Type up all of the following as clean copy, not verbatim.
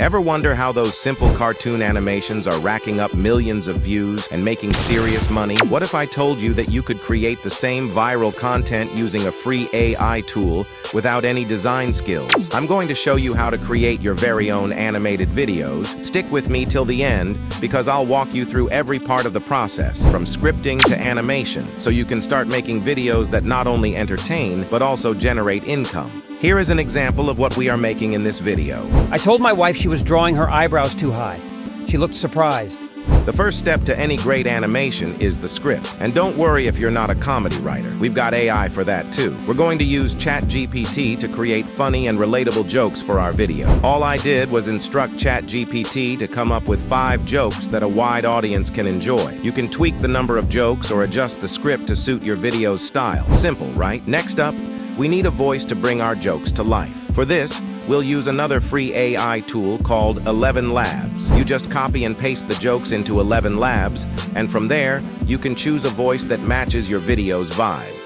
Ever wonder how those simple cartoon animations are racking up millions of views and making serious money? What if I told you that you could create the same viral content using a free AI tool without any design skills? I'm going to show you how to create your very own animated videos. Stick with me till the end because I'll walk you through every part of the process, from scripting to animation, so you can start making videos that not only entertain, but also generate income. Here is an example of what we are making in this video. I told my wife she was drawing her eyebrows too high. She looked surprised. The first step to any great animation is the script. And don't worry if you're not a comedy writer. We've got AI for that too. We're going to use ChatGPT to create funny and relatable jokes for our video. All I did was instruct ChatGPT to come up with 5 jokes that a wide audience can enjoy. You can tweak the number of jokes or adjust the script to suit your video's style. Simple, right? Next up, we need a voice to bring our jokes to life. For this, we'll use another free AI tool called ElevenLabs. You just copy and paste the jokes into ElevenLabs, and from there, you can choose a voice that matches your video's vibe.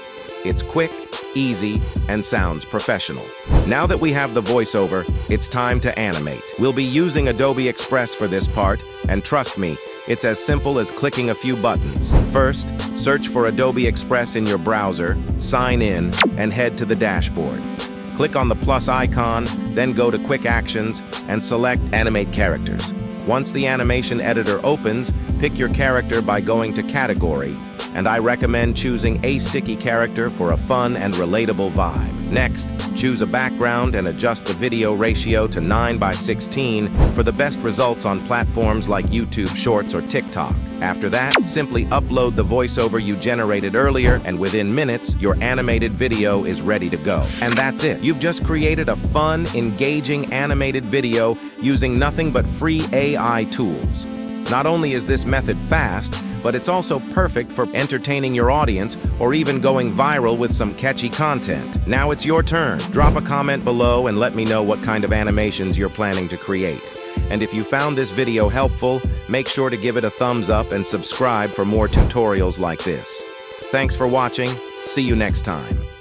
It's quick, easy, and sounds professional. Now that we have the voiceover, it's time to animate. We'll be using Adobe Express for this part, and trust me, it's as simple as clicking a few buttons. First, search for Adobe Express in your browser, sign in, and head to the dashboard. Click on the plus icon, then go to Quick Actions and select Animate Characters. Once the animation editor opens, pick your character by going to Category, and I recommend choosing a sticky character for a fun and relatable vibe. Next, choose a background and adjust the video ratio to 9:16 for the best results on platforms like YouTube Shorts or TikTok. After that, simply upload the voiceover you generated earlier, and within minutes, your animated video is ready to go. And that's it. You've just created a fun, engaging animated video using nothing but free AI tools. Not only is this method fast, but it's also perfect for entertaining your audience or even going viral with some catchy content. Now it's your turn. Drop a comment below and let me know what kind of animations you're planning to create. And if you found this video helpful, make sure to give it a thumbs up and subscribe for more tutorials like this. Thanks for watching. See you next time.